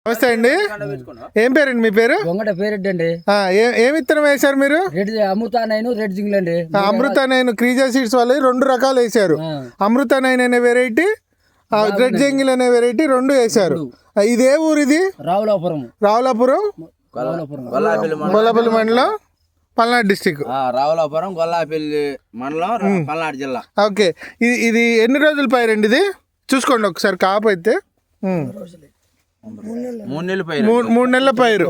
నమస్తే అండి. ఏం పేరండి మీ పేరు? పేరెడ్డి అండి. ఏం విత్తనం వేశారు మీరు? అమృతానైన్ రెడ్ జింగిల్ అండి. అమృతానైన్ క్రీజా సీడ్స్ వాళ్ళు 2 రకాలు వేశారు. అమృతానైన్ అనే వెరైటీ, రెడ్ జింగిల్ అనే వెరైటీ 2 వేశారు. ఇదే ఊరు ఇది? రావులాపురం గొల్లపల్లి మండలం, పల్నాడు డిస్టిక్. రావులాపురం గొల్లాపల్లి మండలం, పల్నాడు జిల్లా. ఓకే, ఇది ఎన్ని రోజుల పైరండి? ఇది చూసుకోండి ఒకసారి. కాపు అయితే 3 నెలల పైరు.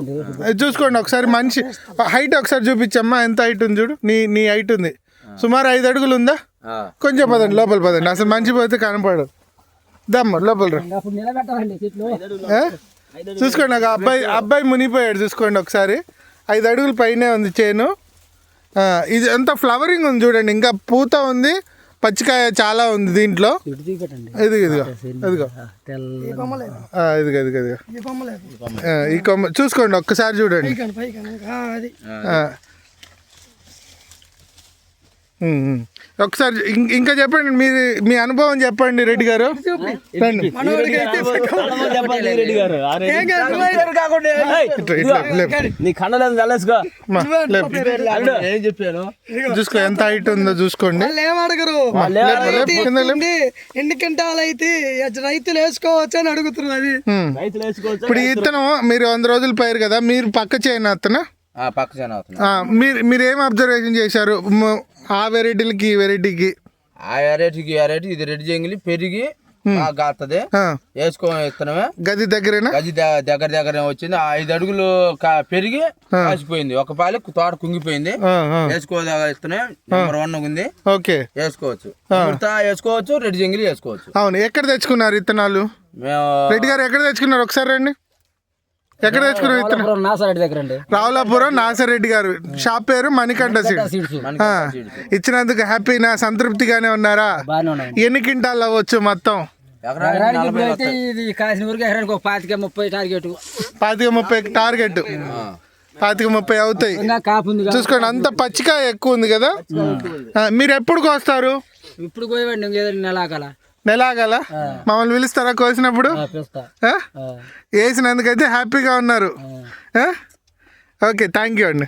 చూసుకోండి ఒకసారి. మంచి హైట్ ఒకసారి చూపించమ్మా. ఎంత హైట్ ఉంది చూడు. నీ హైట్ ఉంది సుమారు 5 అడుగులు ఉందా? కొంచెం పదండి, లోపల పదండి. అసలు మంచి పోతే కనపడదు. దమ్మ లోపల చూసుకోండి. నాకు అబ్బాయి మునిగిపోయాడు. చూసుకోండి ఒకసారి. 5 అడుగుల పైనే ఉంది చేను. ఇది ఎంత ఫ్లవరింగ్ ఉంది చూడండి. ఇంకా పూత ఉంది, పచ్చికాయ చాలా ఉంది దీంట్లో. ఇదిగో ఈ కొమ్మ చూసుకోండి ఒక్కసారి చూడండి. ఒకసారి ఇంకా చెప్పండి, మీ అనుభవం చెప్పండి రెడ్డి గారు. చూసుకో ఎంత హైట్ ఉందో చూసుకోండి. ఎన్ని క్వింటాలు అయితే రైతులు వేసుకోవచ్చు అని అడుగుతున్నారు. ఇప్పుడు ఈ ఇత్తనం మీరు 100 రోజులు పైరు కదా, మీరు పక్క చేయను అతను మీరు ఏం అబ్జర్వేషన్ చేశారు? ఆ వెరైటీలకి ఈ వెరైటీకి? ఆ వెరైటీకి ఇది రెడ్ జంగిలి పెరిగి కాస్తుంది. వేసుకో గది దగ్గరేనా? గది దగ్గర వచ్చింది. 5 అడుగులు పెరిగి కాసిపోయింది. ఒక పాలి తోట కుంగిపోయింది. ఇత్తనం నెంబర్ 1 ఉంది. ఓకే, వేసుకోవచ్చు. వేసుకోవచ్చు, రెడ్ జంగిలి వేసుకోవచ్చు. అవును. ఎక్కడ తెచ్చుకున్నారు ఇత్తనాలు? మేము రెడ్డి గారు ఎక్కడ తెచ్చుకున్నారు? ఒకసారి రండి. ఎక్కడ తెచ్చుకున్నారు విత్తనం? రావులాపురం నాసరెడ్డి గారు షాప్ పేరు మణికంఠ సీడ్స్. ఇచ్చినందుకు హ్యాపీనా, సంతృప్తిగానే ఉన్నారా? ఎన్ని క్వింటాల్ అవ్వచ్చు మొత్తం? 25-30 టార్గెట్. 25-30 అవుతాయి. చూసుకోండి, అంత పచ్చికాయ ఎక్కువ ఉంది కదా. మీరు ఎప్పుడు కోస్తారు? ఇప్పుడు కోయండి, నెలాగల మమ్మల్ని పిలుస్తారా కోసినప్పుడు? వేసినందుకైతే హ్యాపీగా ఉన్నారు. ఓకే, థ్యాంక్ యూ అండి.